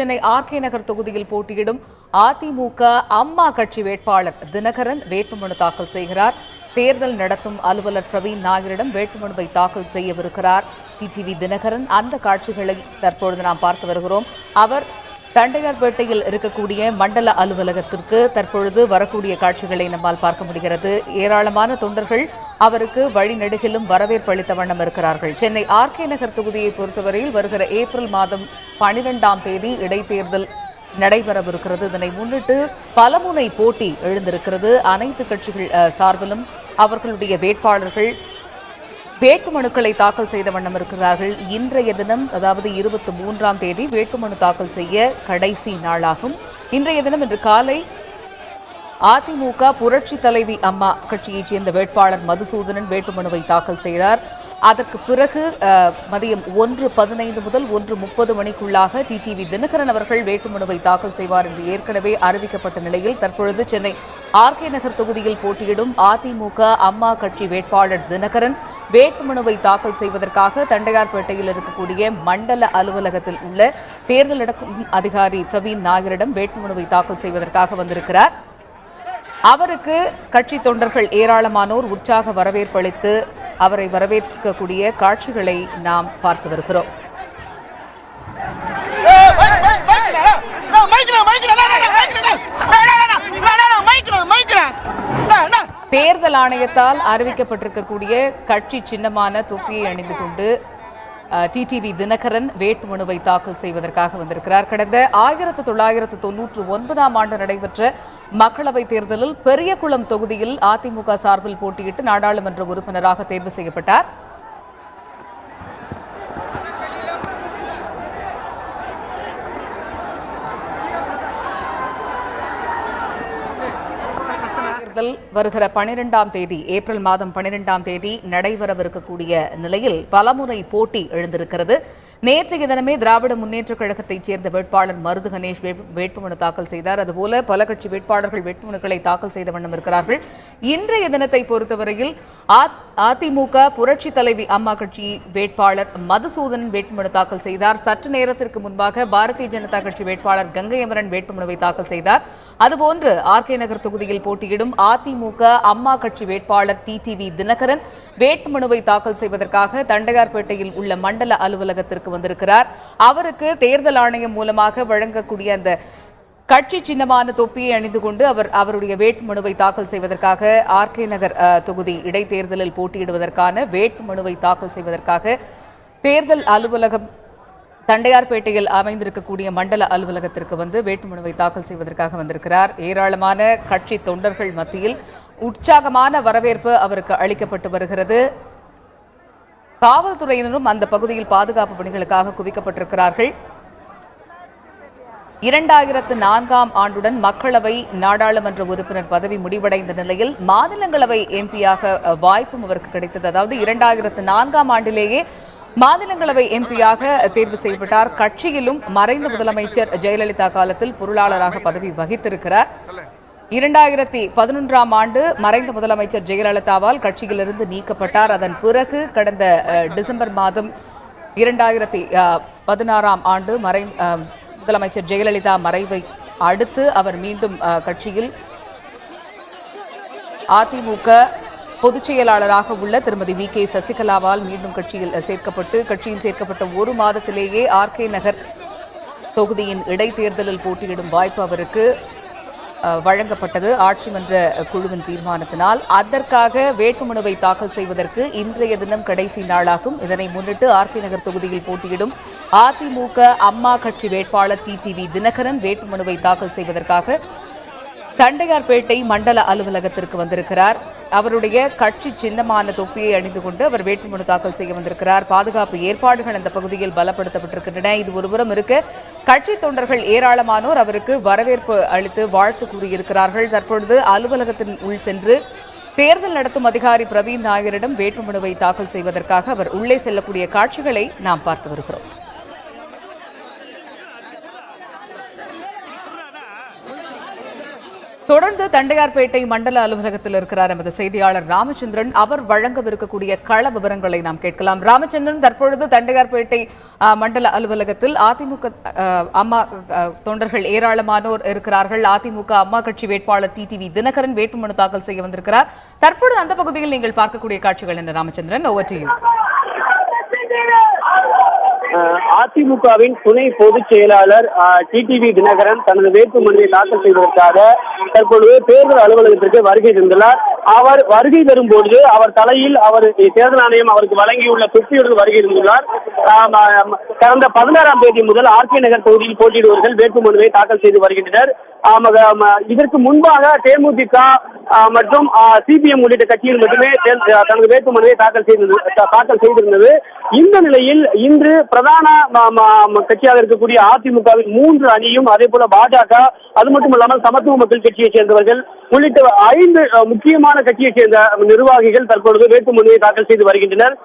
Chennai RK நகர் தொகுதியில் போட்டியிடும் அதிமுக அம்மா கட்சி வேட்பாளர் தினகரன் வேட்புமனு தாக்கல் செய்கிறார். தேர்தல் நடத்தும் அலுவலர் பிரவீன் நாயரிடம் வேட்புமனுவை தாக்கல் செய்யவிருக்கிறார் டிடிவி தினகரன். அந்த காட்சிகளை தற்பொழுது நாம் பார்த்து வருகிறோம். அவர் தண்டையார்பேட்டையில் இருக்கக்கூடிய மண்டல அலுவலகத்திற்கு தற்பொழுது வரக்கூடிய காட்சிகளை நம்மால் பார்க்க முடிகிறது. ஏராளமான தொண்டர்கள் அவருக்கு வழிநெடுகிலும் வரவேற்பு அளித்த வண்ணம் இருக்கிறார்கள். சென்னை ஆர்கே நகர் தொகுதியை பொறுத்தவரையில் வருகிற ஏப்ரல் மாதம் 12ஆம் தேதி இடைத்தேர்தல் நடைபெறவிருக்கிறது. இதனை முன்னிட்டு பலமுனை போட்டி எழுந்திருக்கிறது. அனைத்து கட்சிகள் சார்பிலும் அவர்களுடைய வேட்பாளர்கள் வேட்புமனுக்களை தாக்கல் செய்த வண்ணம் இருக்கிறார்கள். இன்றைய தினம், அதாவது 23ஆம் தேதி வேட்புமனு தாக்கல் செய்ய கடைசி நாளாகும். இன்றைய தினம் இன்று காலை அதிமுக புரட்சி தலைவி அம்மா கட்சியைச் சேர்ந்த வேட்பாளர் மதுசூதனன் வேட்புமனுவை தாக்கல் செய்தார். அதற்கு பிறகு மதியம் 1:15 முதல் 1:30 மணிக்குள்ளாக டிடிவி தினகரன் அவர்கள் வேட்புமனுவை தாக்கல் செய்வார் என்று ஏற்கனவே அறிவிக்கப்பட்ட நிலையில் தற்பொழுது சென்னை ஆர்கே நகர் தொகுதியில் போட்டியிடும் அதிமுக அம்மா கட்சி வேட்பாளர் தினகரன் வேட்புமனுவை தாக்கல் செய்வதற்காக தண்டையார்பேட்டையில் இருக்கக்கூடிய மண்டல அலுவலகத்தில் உள்ள தேர்தல் நடக்கும் அதிகாரி பிரவீன் நாயரிடம் வேட்புமனுவை தாக்கல் செய்வதற்காக வந்திருக்கிறார். அவருக்கு கட்சி தொண்டர்கள் ஏராளமானோர் உற்சாக வரவேற்பு அளித்து அவரை வரவேற்கக்கூடிய காட்சிகளை நாம் பார்த்து வருகிறோம். தேர்தல் ஆணையத்தால் அறிவிக்கப்பட்டிருக்கக்கூடிய கட்சி சின்னமான தொப்பியை அணிந்து கொண்டு டிடிவி தினகரன் வேட்புமனுவை தாக்கல் செய்வதற்காக வந்திருக்கிறார். கடந்த 1999ஆம் ஆண்டு நடைபெற்ற மக்களவைத் தேர்தலில் பெரியகுளம் தொகுதியில் அதிமுக சார்பில் போட்டியிட்டு நாடாளுமன்ற உறுப்பினராக தேர்வு செய்யப்பட்டார். வருகிற 12ஆம் தேதி, ஏப்ரல் மாதம் 12ஆம் தேதி நடைபெறவிருக்கக்கூடிய நிலையில் பலமுறை போட்டி எழுந்திருக்கிறது. நேற்றைய தினமே திராவிட முன்னேற்றக் கழகத்தைச் சேர்ந்த வேட்பாளர் மருது கணேஷ் வேட்புமனு தாக்கல் செய்தார். அதுபோல பல கட்சி வேட்பாளர்கள் வேட்புமனுக்களை தாக்கல் செய்த வண்ணம் இருக்கிறார்கள். இன்றைய தினத்தை பொறுத்தவரையில் அதிமுக புரட்சி தலைவி அம்மா கட்சி வேட்பாளர் மதுசூதனன் வேட்புமனு தாக்கல் செய்தார். சற்று நேரத்திற்கு முன்பாக பாரதிய ஜனதா கட்சி வேட்பாளர் கங்கை அமரன் வேட்புமனுவை தாக்கல் செய்தார். அதுபோன்று ஆர்கே நகர் தொகுதியில் போட்டியிடும் அதிமுக அம்மா கட்சி வேட்பாளர் டிடிவி தினகரன் வேட்புமனுவை தாக்கல் செய்வதற்காக தண்டையார்பேட்டையில் உள்ள மண்டல அலுவலகத்திற்கு வந்திருக்கிறார். அவருக்கு தேர்தல் ஆணையம் மூலமாக வழங்கக்கூடிய அந்த கட்சி சின்னமான தொப்பியை அணிந்து கொண்டு அவருடைய வேட்புமனுவை தாக்கல் செய்வதற்காக ஆர்கே நகர் தொகுதி இடைத்தேர்தலில் போட்டியிடுவதற்கான வேட்புமனுவை தாக்கல் செய்வதற்காக தேர்தல் அலுவலகம் தண்டையார்பேட்டையில் அமைந்திருக்கக்கூடிய மண்டல அலுவலகத்திற்கு வந்து வேட்புமனுவை தாக்கல் செய்வதற்காக வந்திருக்கிறார். ஏராளமான கட்சி தொண்டர்கள் மத்தியில் உற்சாகமான வரவேற்பு அவருக்கு அளிக்கப்பட்டு வருகிறது. காவல்துறையினரும் அந்த பகுதியில் பாதுகாப்பு பணிகளுக்காக குவிக்கப்பட்டிருக்கிறார்கள். 2004ஆம் ஆண்டுடன் மக்களவை நாடாளுமன்ற உறுப்பினர் பதவி முடிவடைந்த நிலையில் மாநிலங்களவை எம்பியாக வாய்ப்பும் அவருக்கு கிடைத்தது. அதாவது 2004ஆம் ஆண்டிலேயே மாநிலங்களவை எம்பியாக தேர்வு செய்யப்பட்டார். கட்சியிலும் மறைந்த முதலமைச்சர் ஜெயலலிதா காலத்தில் பொருளாளராக பதவி வகித்திருக்கிறார். 2011ஆம் ஆண்டு மறைந்த முதலமைச்சர் ஜெயலலிதாவால் கட்சியிலிருந்து நீக்கப்பட்டார். அதன் பிறகு கடந்த டிசம்பர் மாதம் 2016ஆம் ஆண்டு முதலமைச்சர் ஜெயலலிதா மறைவை அடுத்து அவர் மீண்டும் கட்சியில் அதிமுக பொதுச் செயலாளராக உள்ள திருமதி வி.கே. சசிகலாவால் மீண்டும் கட்சியில் சேர்க்கப்பட்ட ஒரு மாதத்திலேயே ஆர்கே நகர் தொகுதியின் இடைத்தேர்தலில் போட்டியிடும் வாய்ப்பு அவருக்கு வழங்கப்பட்டது ஆட்சி மன்ற குழுவின் தீர்மானத்தினால். அதற்காக வேட்புமனுவை தாக்கல் செய்வதற்கு இன்றைய தினம் கடைசி நாளாகும். இதனை முன்னிட்டு ஆர்கே நகர் தொகுதியில் போட்டியிடும் அதிமுக அம்மா கட்சி வேட்பாளர் டிடிவி தினகரன் வேட்புமனுவை தாக்கல் செய்வதற்காக தண்டையார்பேட்டை மண்டல அலுவலகத்திற்கு வந்திருக்கிறார். அவருடைய கட்சி சின்னமான தொப்பியை அணிந்து கொண்டு அவர் வேட்புமனு தாக்கல் செய்ய வந்திருக்கிறார். பாதுகாப்பு ஏற்பாடுகள் அந்த பகுதியில் பலப்படுத்தப்பட்டிருக்கின்றன. இது ஒருபுறம் இருக்க கட்சி தொண்டர்கள் ஏராளமானோர் அவருக்கு வரவேற்பு அளித்து வாழ்த்து கூறியிருக்கிறார்கள். தற்பொழுது அலுவலகத்தின் உள் சென்று தேர்தல் நடத்தும் அதிகாரி பிரவீன் நாயரிடம் வேட்புமனுவை தாக்கல் செய்வதற்காக அவர் உள்ளே செல்லக்கூடிய காட்சிகளை நாம் பார்த்து வருகிறோம். தொடர்ந்து தண்டையார்பேட்டை மண்டல அலுவலகத்தில் இருக்கிறார் எமது செய்தியாளர் ராமச்சந்திரன். அவர் வழங்கவிருக்கக்கூடிய கள விவரங்களை நாம் கேட்கலாம். ராமச்சந்திரன், தற்பொழுது தண்டையார்பேட்டை மண்டல அலுவலகத்தில் அதிமுக அம்மா தொண்டர்கள் ஏராளமானோர் இருக்கிறார்கள். அதிமுக அம்மா கட்சி வேட்பாளர் டிடிவி தினகரன் வேட்புமனு தாக்கல் செய்ய வந்திருக்கிறார். தற்பொழுது அந்த பகுதியில் நீங்கள் பார்க்கக்கூடிய காட்சிகள் என்ன ராமச்சந்திரன்? Over to you. அதிமுகவின் துணை பொதுச் செயலாளர் டிடிவி தினகரன் தனது வேட்புமனுவை தாக்கல் செய்வதற்காக தற்பொழுது தேர்தல் அலுவலகத்திற்கு வருகை தந்துள்ளார். அவர் வருகை தரும்போது அவர் தலையில் தேர்தல் ஆணையம் அவருக்கு வழங்கியுள்ள தொப்பியுடன் வருகை இருந்துள்ளார். கடந்த 16ஆம் தேதி முதல் ஆர்கே நகர் தொகுதியில் போட்டியிடுவர்கள் வேட்புமனுவை தாக்கல் செய்து வருகின்றனர். இதற்கு முன்பாக தேமுதிக மற்றும் சிபிஎம் உள்ளிட்ட கட்சியில் மட்டுமே தனது வேட்புமனுவை தாக்கல் செய்திருந்தது. இந்த நிலையில் இன்று பிரதான கட்சியாக இருக்கக்கூடிய அதிமுகவின் 3 அணியும், அதே போல பாஜக, அது மட்டுமல்லாமல் சமத்துவ மக்கள் கட்சியை சேர்ந்தவர்கள் உள்ளிட்ட 5 முக்கியமான கட்சியை சேர்ந்த நிர்வாகிகள் தற்பொழுது வேட்புமனுவை தாக்கல் செய்து வருகின்றனர்.